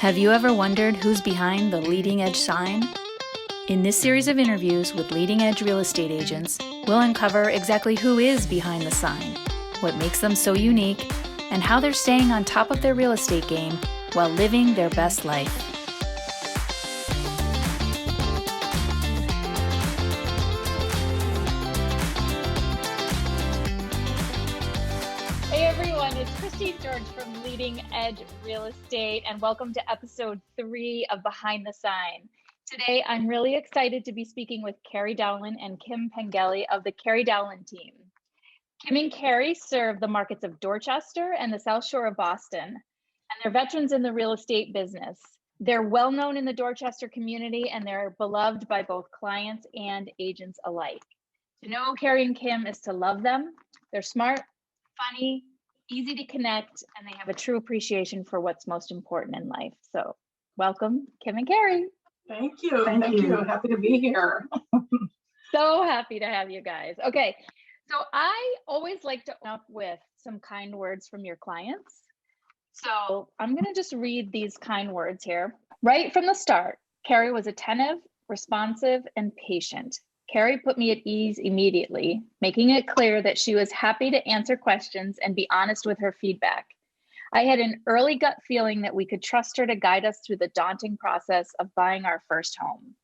Have you ever wondered who's behind the leading edge sign? In this series of interviews with leading edge real estate agents, we'll uncover exactly who is behind the sign, what makes them so unique, and how they're staying on top of their real estate game while living their best life. Hey everyone, it's Christine George from Leading Edge Real Estate, and welcome to episode 3 of Behind the Sign. Today, I'm really excited to be speaking with Kerry Dowlin and Kim Pengelly of the Kerry Dowlin team. Kim and Kerry serve the markets of Dorchester and the South Shore of Boston, and they're veterans in the real estate business. They're well known in the Dorchester community, and they're beloved by both clients and agents alike. To know Kerry and Kim is to love them. They're smart, funny, easy to connect, and they have a true appreciation for what's most important in life. So welcome, Kim and Kerry. Thank you. Thank you. Happy to be here. So happy to have you guys. Okay, so I always like to open up with some kind words from your clients. So I'm going to just read these kind words here. Right from the start, Kerry was attentive, responsive, and patient. Kerry put me at ease immediately, making it clear that she was happy to answer questions and be honest with her feedback. I had an early gut feeling that we could trust her to guide us through the daunting process of buying our first home.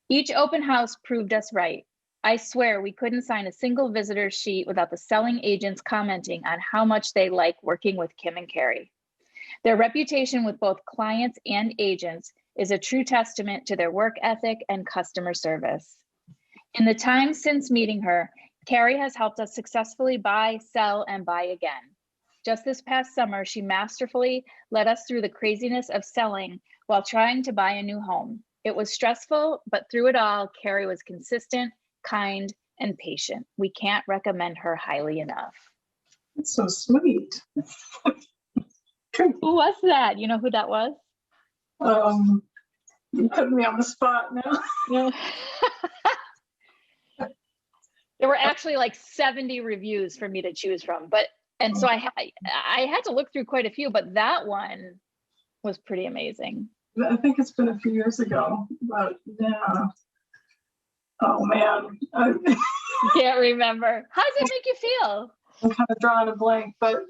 Each open house proved us right. I swear we couldn't sign a single visitor sheet without the selling agents commenting on how much they like working with Kim and Kerry. Their reputation with both clients and agents is a true testament to their work ethic and customer service. In the time since meeting her, Kerry has helped us successfully buy, sell, and buy again. Just this past summer, she masterfully led us through the craziness of selling while trying to buy a new home. It was stressful, but through it all, Kerry was consistent, kind, and patient. We can't recommend her highly enough. That's so sweet. Who was that? You know who that was? You put me on the spot now. Yeah. There were actually like 70 reviews for me to choose from, and so I had to look through quite a few, but that one was pretty amazing. I think it's been a few years ago, but yeah. Oh man, I can't remember. How does it make you feel? I'm kind of drawing a blank, but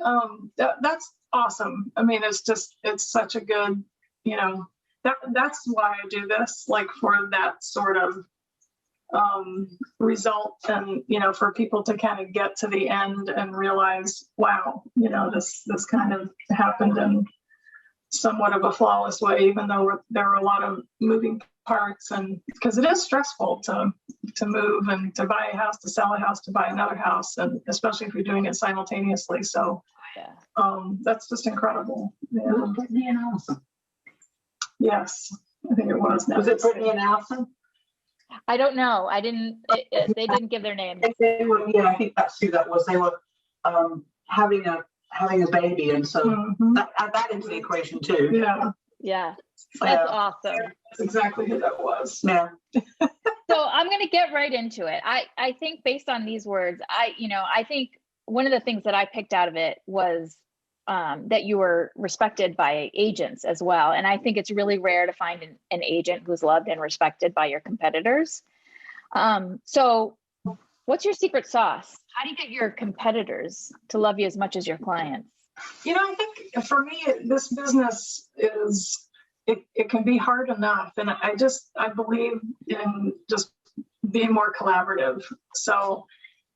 that's awesome. I mean, it's such a good, that's why I do this, like for that sort of result, and for people to kind of get to the end and realize, wow, this kind of happened in somewhat of a flawless way, even though there were a lot of moving parts, and because it is stressful to move and to buy a house, to sell a house, to buy another house, and especially if you're doing it simultaneously. So that's just incredible. Yeah. Was it Brittany and Allison? Yes, I think it was. Was it Brittany and Allison? I don't know. They didn't give their name. They were, I think that's who that was. They were having a baby, and so that add that into the equation too. Yeah. That's awesome. That's exactly who that was. Yeah. So I'm going to get right into it. I think based on these words, I think one of the things that I picked out of it was that you were respected by agents as well. And I think it's really rare to find an agent who's loved and respected by your competitors. So what's your secret sauce? How do you get your competitors to love you as much as your clients? I think for me, this business it can be hard enough. And I believe in just being more collaborative. So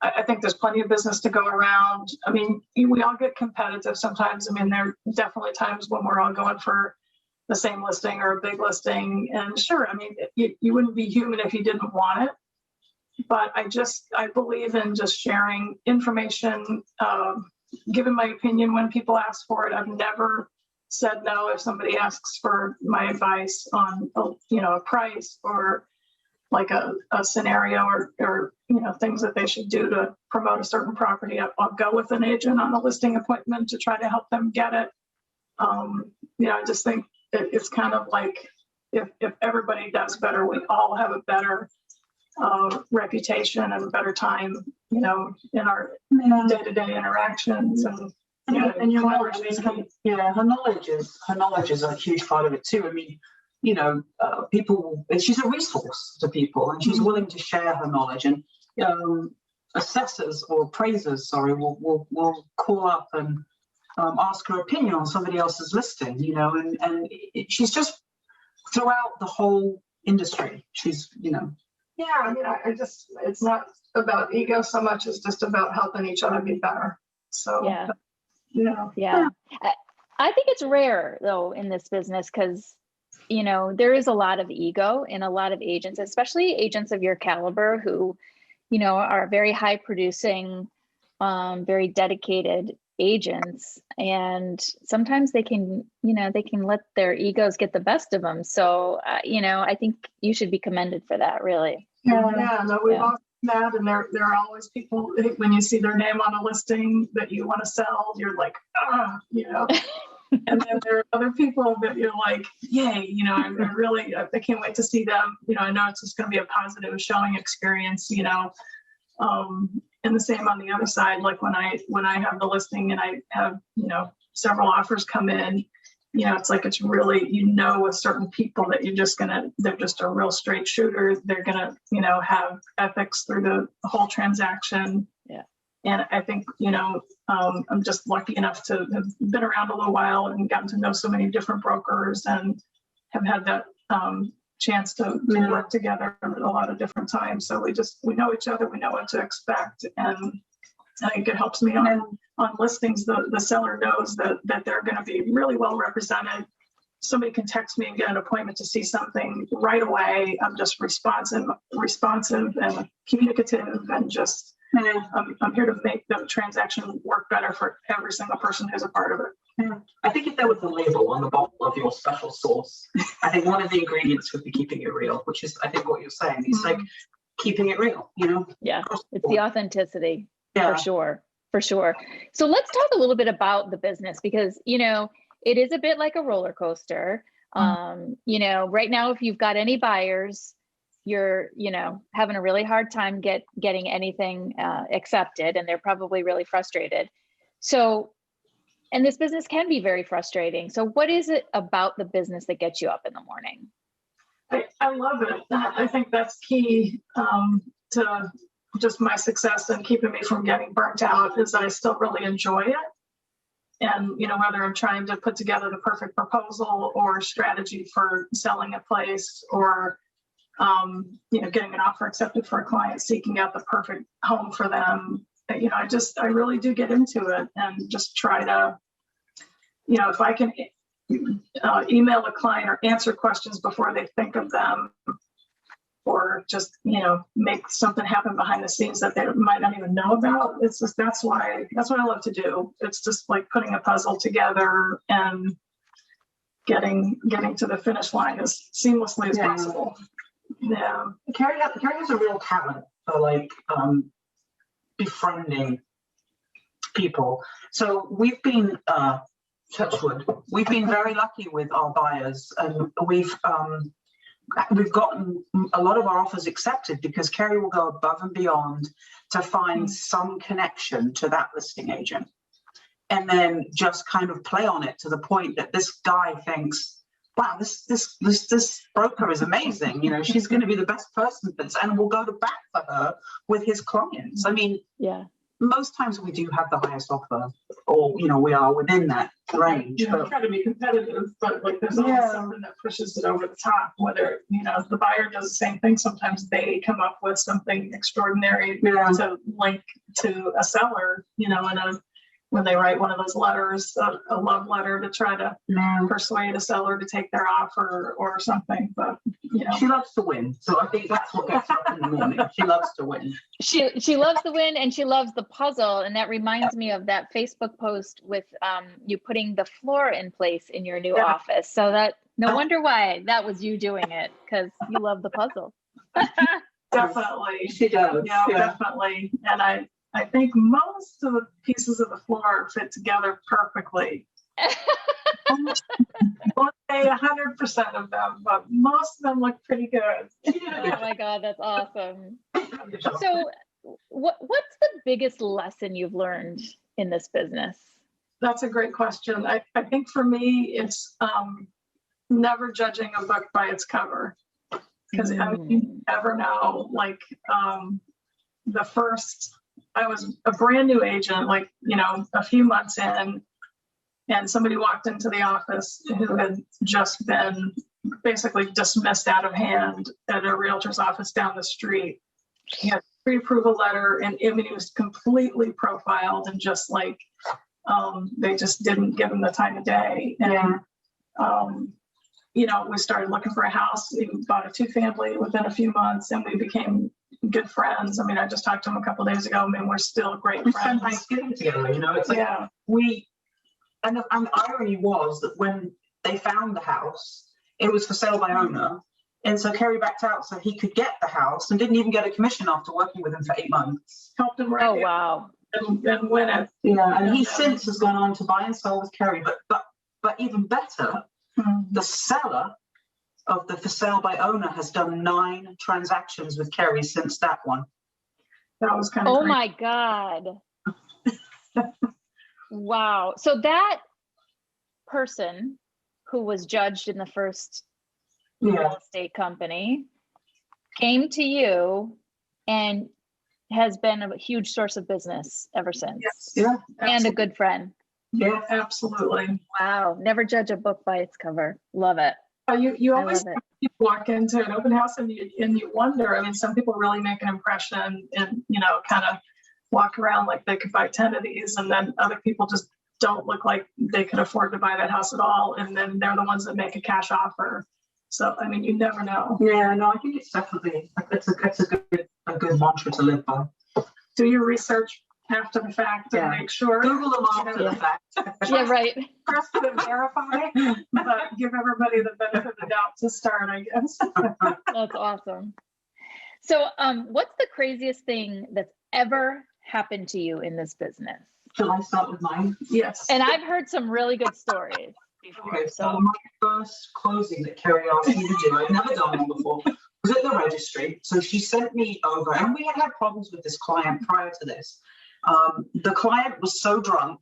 I think there's plenty of business to go around. I mean, we all get competitive sometimes. I mean, there are definitely times when we're all going for the same listing or a big listing. And sure, I mean, you wouldn't be human if you didn't want it. But I believe in just sharing information, giving my opinion when people ask for it. I've never said no if somebody asks for my advice on, a price or like a scenario or things that they should do to promote a certain property. I'll go with an agent on a listing appointment to try to help them get it. I just think it's kind of like if everybody does better, we all have a better reputation and a better time, in our day-to-day interactions. And And your knowledge, her knowledge is a huge part of it too. I mean, people, she's a resource to people, and she's willing to share her knowledge. And assessors or appraisers, will call up and ask her opinion on somebody else's listing, and she's just throughout the whole industry. She's, Yeah, I mean, I just, it's not about ego so much as just about helping each other be better. So, yeah. I think it's rare though in this business because, there is a lot of ego in a lot of agents, especially agents of your caliber who, are very high producing, very dedicated agents. And sometimes they can, they can let their egos get the best of them. So, I think you should be commended for that, really. Yeah, no, we've all met, and there are always people, when you see their name on a listing that you want to sell, you're like, and then there are other people that you're like, yay, I can't wait to see them. I know it's just going to be a positive showing experience, and the same on the other side, like when I have the listing and I have, several offers come in, it's like, it's really, with certain people that they're just a real straight shooter. They're going to, have ethics through the whole transaction. Yeah. And I think, I'm just lucky enough to have been around a little while and gotten to know so many different brokers and have had that chance to work together a lot of different times. So we know each other, we know what to expect. And I think it helps me on listings. The seller knows that they're going to be really well represented. Somebody can text me and get an appointment to see something right away. I'm just responsive and communicative, and just I'm here to make the transaction work better for every single person who's a part of it. Yeah. I think if there was a label on the bottle of your special sauce, I think one of the ingredients would be keeping it real, which is, I think, what you're saying. It's like keeping it real, Yeah, it's the authenticity. Yeah. For sure. So let's talk a little bit about the business, because, it is a bit like a roller coaster. Right now, if you've got any buyers, you're, having a really hard time getting anything accepted, and they're probably really frustrated. So, and this business can be very frustrating. So what is it about the business that gets you up in the morning? I love it. I think that's key to just my success and keeping me from getting burnt out, is that I still really enjoy it. And, whether I'm trying to put together the perfect proposal or strategy for selling a place, or, getting an offer accepted for a client, seeking out the perfect home for them, I really do get into it and just try to, if I can email a client or answer questions before they think of them, or just, make something happen behind the scenes that they might not even know about. It's just, that's what I love to do. It's just like putting a puzzle together and getting to the finish line as seamlessly as possible. Yeah. Kerry has a real talent for befriending people. So we've been, touchwood, we've been very lucky with our buyers, and we've gotten a lot of our offers accepted because Kerry will go above and beyond to find some connection to that listing agent, and then just kind of play on it to the point that this guy thinks, wow, this broker is amazing. She's going to be the best person for this, and we'll go to bat for her with his clients. I mean, most times we do have the highest offer, or we are within that range. But try to be competitive, but there's always something that pushes it over the top. Whether the buyer does the same thing, sometimes they come up with something extraordinary to link to a seller. When they write one of those letters, a love letter, to try to persuade a seller to take their offer or something. But she loves to win, so I think that's what gets her up in the morning. She loves to win. She loves the win, and she loves the puzzle. And that reminds me of that Facebook post with you putting the floor in place in your new office. So that no wonder why that was you doing it, because you love the puzzle. Definitely, she does. Yeah, definitely. And I think most of the pieces of the floor fit together perfectly. Won't say 100% of them, but most of them look pretty good. Oh my God, that's awesome. So what's the biggest lesson you've learned in this business? that's a great question. I think for me, it's never judging a book by its cover. Because I mean, you never know, like I was a brand new agent, like, you know, a few months in, and somebody walked into the office who had just been basically dismissed out of hand at a realtor's office down the street. He had a pre-approval letter, and I mean, he was completely profiled, and just like, they just didn't give him the time of day. And, you know, we started looking for a house. We bought a 2-family within a few months, and we became good friends. I mean, I just talked to him a couple of days ago. I mean, we're still great We friends. spent Thanksgiving together, you know, it's like Yeah. and the irony was that when they found the house, it was for sale by owner. And so Kerry backed out so he could get the house, and didn't even get a commission after working with him for 8 months. Helped him Oh, wow. and win it. Yeah, and he since has gone on to buy and sell with Kerry. But even better, the seller of the for sale by owner has done 9 transactions with Kerry since that one. That was kind of Oh great. my God. Wow. So that person who was judged in the first real estate company came to you and has been a huge source of business ever since. Yes. Yeah. And a good friend. Yeah, absolutely. Wow. Never judge a book by its cover. Love it. You I always love it. you walk into an open house and you wonder. I mean, some people really make an impression and, you know, kind of walk around like they could buy 10 of these, and then other people just don't look like they could afford to buy that house at all, and then they're the ones that make a cash offer. So I mean, you never know. Yeah, no, I think it's definitely it's a good mantra to live by. Do your research after the fact and Yeah. make sure. Google them after the fact. Yeah, right. Trust and verify, but give everybody the benefit of the doubt to start, I guess. That's awesome. So what's the craziest thing that's ever happened to you in this business? Shall I start with mine? Yes. And I've heard some really good stories before. Okay, so So my first closing that Kerry asked me to do, I'd never done one before, was at the registry. So she sent me over, and we had problems with this client prior to this. The client was so drunk,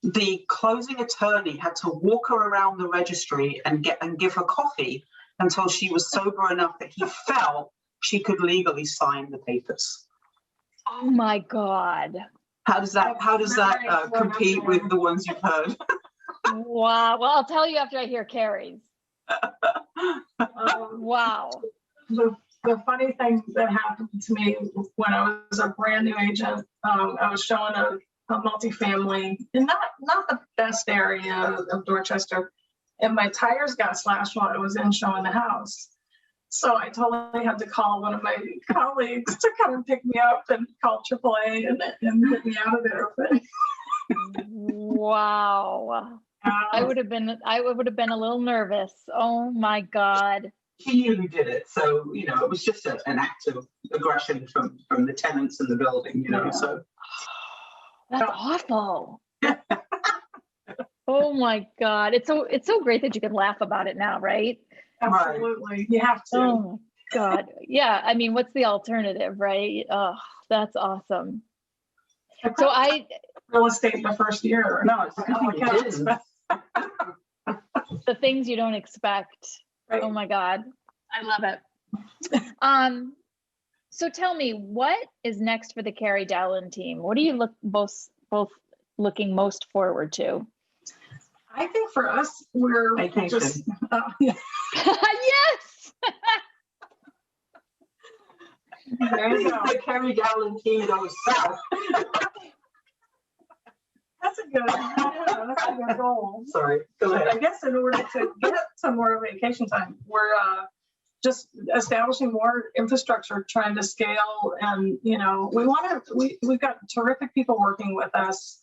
the closing attorney had to walk her around the registry and give her coffee until she was sober enough that he felt she could legally sign the papers. oh my God. How does that compete with the ones you've heard? Wow. Well, I'll tell you after I hear Kerry's. Wow. The funny thing that happened to me when I was a brand new agent, I was showing a multifamily in not the best area of Dorchester, and my tires got slashed while I was in showing the house. So I totally had to call one of my colleagues to come and pick me up and call AAA and get me out of there. Wow. I would have been a little nervous. Oh my God. She knew who did it, so you know it was just an act of aggression from the tenants in the building, you know. Yeah. So That's awful. Oh my God. It's so great that you can laugh about it now, right? Absolutely, you have to. Oh my God. Yeah. I mean, what's the alternative, right? Oh, that's awesome. So Real estate the first year. no, it's a good thing you didn't. the things you don't expect. Right. Oh my God. I love it. So tell me, what is next for the Kerry Dowlin team? What do you both looking most forward to? I think for us, we're Vacation. just Yes. there you go. The Kerry Dowlin team goes south. That's a good goal. Sorry, go I ahead. guess in order to get some more vacation time, we're just establishing more infrastructure, trying to scale, and you know, we've got terrific people working with us.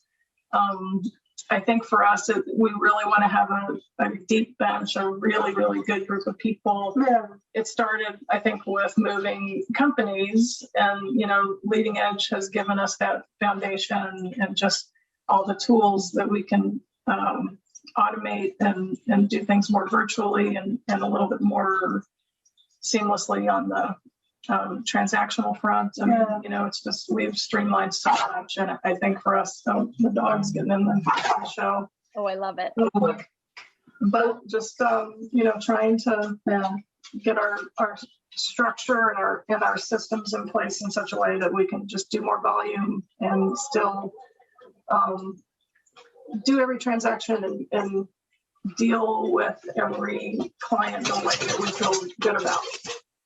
I think for us, we really want to have a deep bench, a really, really good group of people. Yeah. It started, I think, with moving companies, and you know, Leading Edge has given us that foundation and just all the tools that we can automate and do things more virtually and a little bit more seamlessly on transactional front. I mean, you know, it's just, we've streamlined so much. And I think for us, the dog's getting in the show. Oh, I love it. But just, you know, trying to get our structure and our systems in place in such a way that we can just do more volume and still do every transaction and deal with every client in a way that we feel good about.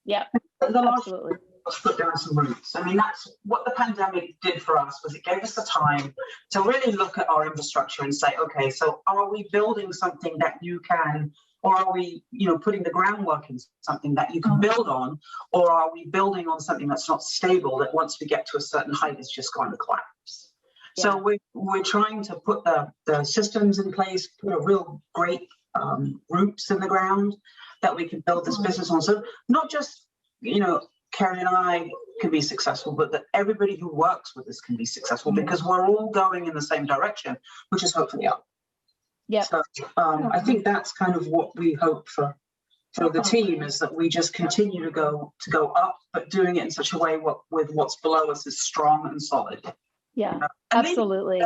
Yeah, Absolutely. Let's put down some roots. I mean, that's what the pandemic did for us, was it gave us the time to really look at our infrastructure and say, okay, so are we building something that you can, or are we, you know, putting the groundwork in something that you can build on, or are we building on something that's not stable, that once we get to a certain height is just going to collapse? Yeah. So we're trying to put the systems in place, put a real great roots in the ground that we can build this business on. So not just, you know, Kerry and I can be successful, but that everybody who works with us can be successful, because we're all going in the same direction, which is hopefully up. Yeah. So I think that's kind of what we hope for the team, is that we just continue to go up, but doing it in such a way with what's below us is strong and solid. Yeah, absolutely.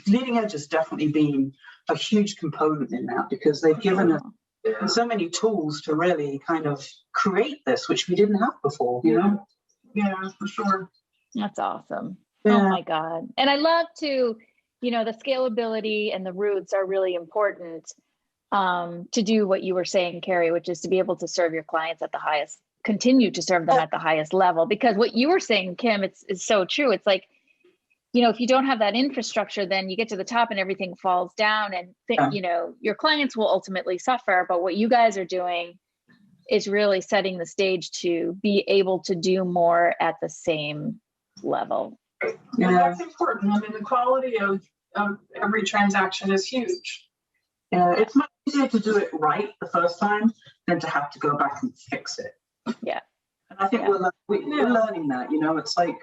Leading Edge has definitely been a huge component in that, because they've given us so many tools to really kind of create this, which we didn't have before, you know? Yeah, for sure. That's awesome. Yeah. Oh my God. And I love to, you know, the scalability and the roots are really important to do what you were saying, Kerry, which is to be able to serve your clients at the highest, continue to serve them at the highest level. Because what you were saying, Kim, it's so true. It's like, you know, if you don't have that infrastructure, then you get to the top and everything falls down, and you know, your clients will ultimately suffer. But what you guys are doing is really setting the stage to be able to do more at the same level. Yeah, that's important. I mean, the quality of every transaction is huge. Yeah, it's much easier to do it right the first time than to have to go back and fix it. Yeah. And I think we're learning that, you know, it's like,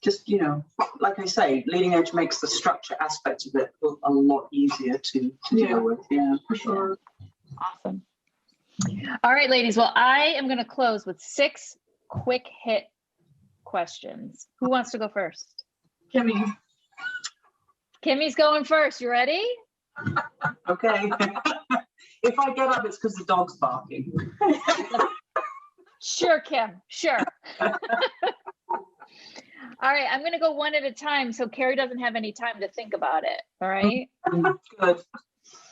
just, you know, like I say, Leading Edge makes the structure aspect of it a lot easier to deal with. Yeah, for sure. Awesome. All right, ladies. Well, I am going to close with 6 quick hit questions. Who wants to go first? Kimmy. Kimmy's going first. You ready? Okay. If I get up, it's because the dog's barking. Sure, Kim. Sure. All right, I'm going to go one at a time so Kerry doesn't have any time to think about it. All right? Good. All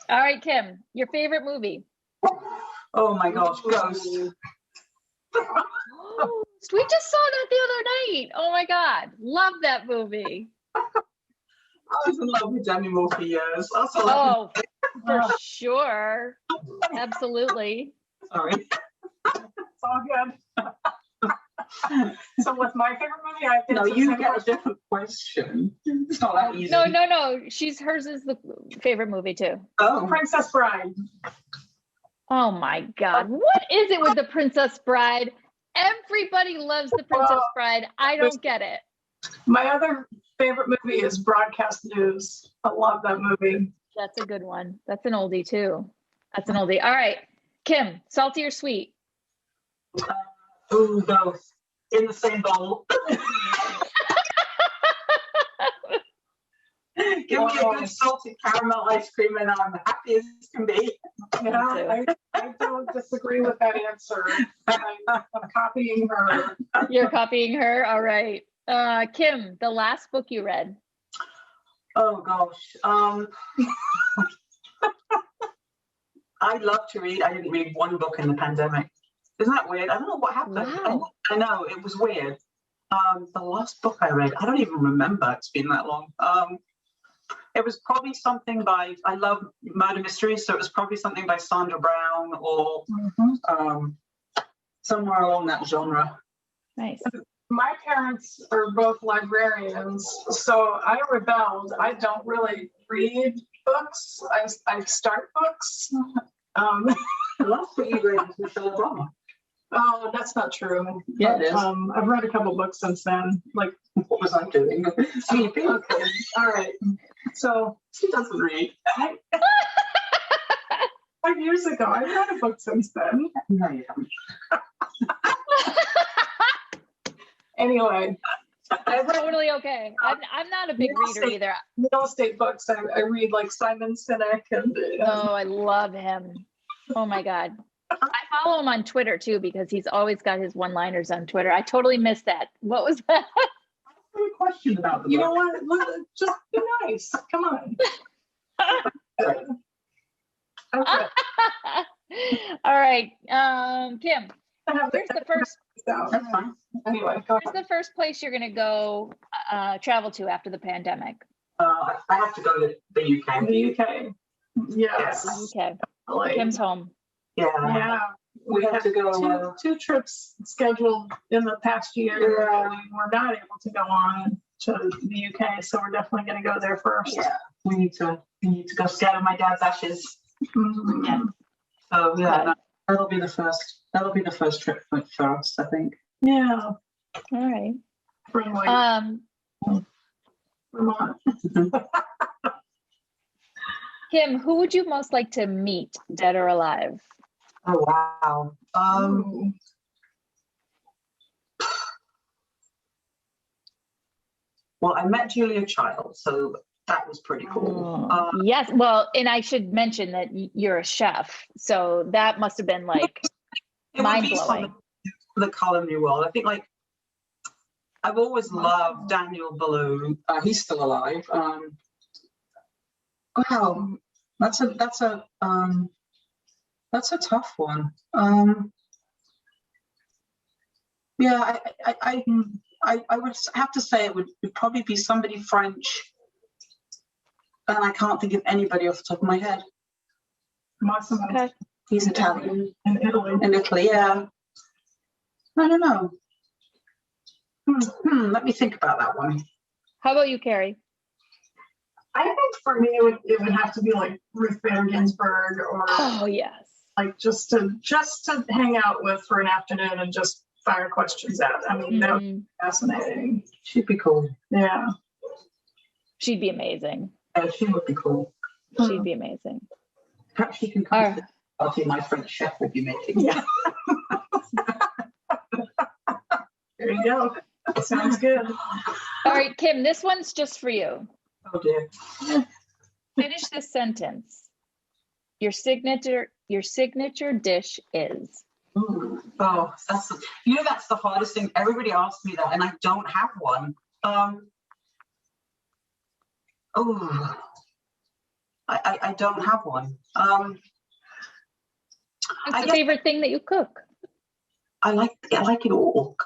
right, Kim, your favorite movie? Oh my gosh, Ghost. Oh, we just saw that the other night. Oh my God, love that movie. I was in love with Demi Moore for years. Oh, for sure. Absolutely. Sorry. It's all good. So what's my favorite movie? I think no, you get a different question. It's not that easy. No. Hers is the favorite movie too. Oh, Princess Bride. Oh my God. What is it with the Princess Bride? Everybody loves the Princess Bride. I don't get it. My other favorite movie is Broadcast News. I love that movie. That's a good one. That's an oldie too. That's an oldie. All right. Kim, salty or sweet? Ooh, both. In the same bowl. Give me a good salted caramel ice cream and I'm happy as can be. Yeah, I don't disagree with that answer. I'm copying her. You're copying her? All right. Kim, the last book you read? Oh, gosh. I love to read. I didn't read one book in the pandemic. Isn't that weird? I don't know what happened. Wow. I know, it was weird. The last book I read, I don't even remember. It's been that long. It was probably something I love murder mysteries, so it was probably something by Sandra Brown or somewhere along that genre. Nice. My parents are both librarians, so I rebelled. I don't really read books. I start books. The last book you read was Michelle Obama. Oh, that's not true. Yeah, it is. I've read a couple books since then. Like, what was I doing? Sleeping. Okay. All right. So She doesn't read. 5 years ago, I've read a book since then. No, you haven't. Anyway, That's totally okay. I'm not a big reader either. real estate books. I read like Simon Sinek and Oh, I love him. Oh my God. I follow him on Twitter too, because he's always got his one-liners on Twitter. I totally missed that. What was that? Any question about the you know book? what? Look, just be nice. Come on. Okay. All right. Kim, I have where's the first That's fine. Anyway, go where's ahead. the first place you're gonna go travel to after the pandemic? I have to go to the UK. The UK. Yes. Okay. Like, Kim's home. Yeah. yeah. We have to go. Two trips scheduled in the past year. Yeah. We were not able to go on to the UK, so we're definitely going to go there first. Yeah. We need to go scatter my dad's ashes. Mhm. Yeah. So yeah, Okay. that'll be the first. That'll be the first trip for us, I think. Yeah. All right. From like Vermont. Kim, who would you most like to meet, dead or alive? Oh wow. Ooh. Well, I met Julia Child, so that was pretty cool. Yes. Well, and I should mention that you're a chef, so that must have been like It would be mind-blowing. something for the culinary world. I think like I've always loved Daniel Ballou. He's still alive. Wow, that's a tough one. Yeah, I would have to say it would probably be somebody French, and I can't think of anybody off the top of my head. Massimo. Okay. He's Italian. In Italy. In Italy, yeah. I don't know. Let me think about that one. How about you, Kerry? I think for me, it would have to be like Ruth Bader Ginsburg, or Oh yes. like just to hang out with for an afternoon and just fire questions at. I mean, that would be fascinating. She'd be cool. Yeah. She'd be amazing. Yeah, she would be cool. She'd be amazing. Perhaps she can come to the party my French chef would be making. Yeah. There you go. Sounds good. All right, Kim, this one's just for you. Oh dear. Finish this sentence. Your signature dish is. Ooh. Oh, that's the hardest thing. Everybody asks me that, and I don't have one. I don't have one. What's the favorite thing that you cook? I like it all.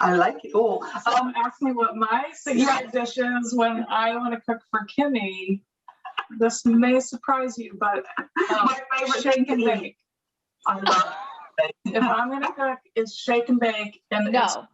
I like it all. Ask me what my signature dish is when I want to cook for Kimmy. This may surprise you, but my favorite shake and bake. I love it. If I'm gonna cook, it's shake and bake, and it's No.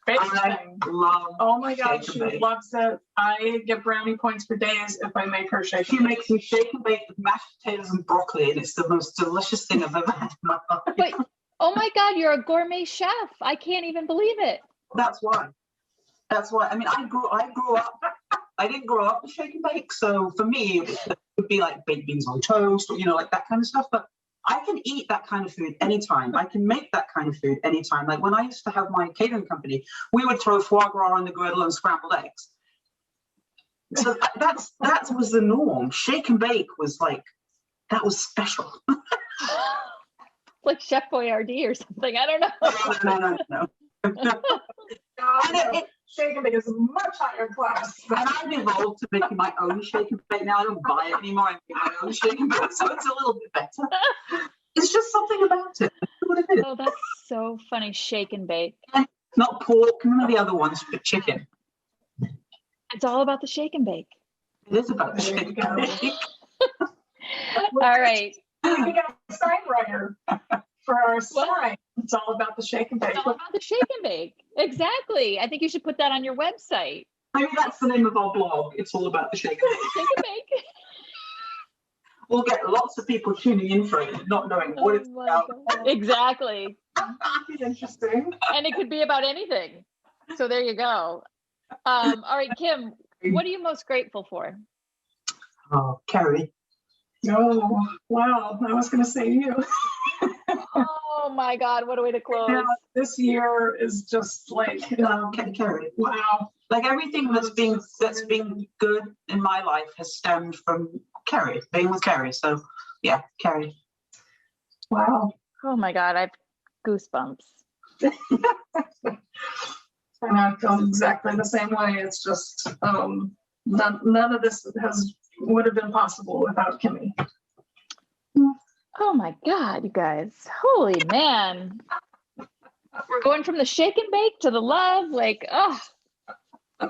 favorite I thing. love. Oh my God, shake she and bake. loves it. I get brownie points for days if I make her shake. She and bake. makes me shake and bake with mashed potatoes and broccoli, and it's the most delicious thing I've ever had in my life. But oh my God, you're a gourmet chef. I can't even believe it. That's why. I mean, I grew up. I didn't grow up with shake and bake, so for me, it would be like baked beans on toast, or like that kind of stuff. But I can eat that kind of food anytime. I can make that kind of food anytime. Like when I used to have my catering company, we would throw foie gras on the griddle and scrambled eggs. So that was the norm. Shake and bake was like, that was special. Like Chef Boyardee or something. I don't know. No. No, shake and bake is a much higher class. And I've evolved to making my own shake and bake now. I don't buy it anymore. I make my own shake and bake, so it's a little bit better. It's just something about it. That's what it is. Oh, that's so funny. Shake and bake. Not pork, none of the other ones, but chicken. It's all about the shake and bake. It is about the shake and bake. All right. We got a sign writer for our sign. It's all about the shake and bake. It's all about the shake and bake. Exactly. I think you should put that on your website. Maybe that's the name of our blog. It's all about the shake and bake. Shake and bake. We'll get lots of people tuning in for it, not knowing what it's Oh my about. God. Exactly. It's interesting. And it could be about anything. So there you go. All right, Kim, what are you most grateful for? Oh, Kerry. Oh, wow. I was going to say you. Oh, Oh my God, what a way to close. Yeah, this year is just like, Kerry. wow. Like everything that's been good in my life has stemmed from Kerry, being with Kerry. So yeah, Kerry. Wow. Oh my God, I have goosebumps. And I feel exactly the same way. It's just none of this would have been possible without Kimmy. Oh my God, you guys. Holy man. We're going from the shake and bake to the love. Like, oh, I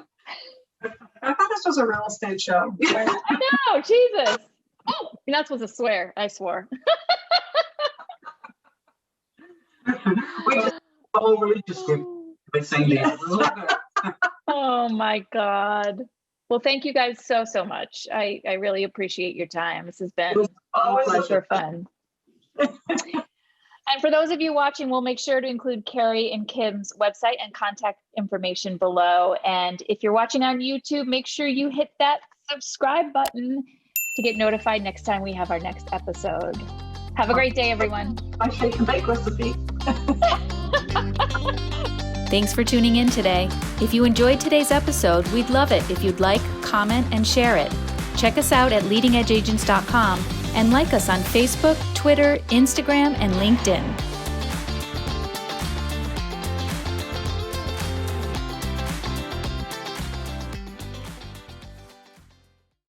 thought this was a real estate show. I know, Jesus. Oh, you're not supposed to swear. I swore. We just the whole religious group by saying that. Oh my God. Well, thank you guys so much. I really appreciate your time. This has been Always super fun. And for those of you watching, we'll make sure to include Kerry and Kim's website and contact information below. And if you're watching on YouTube, make sure you hit that subscribe button to get notified next time we have our next episode. Have a great day, everyone. My shake and bake recipe. Thanks for tuning in today. If you enjoyed today's episode, we'd love it if you'd like, comment, and share it. Check us out at leadingedgeagents.com and like us on Facebook, Twitter, Instagram, and LinkedIn.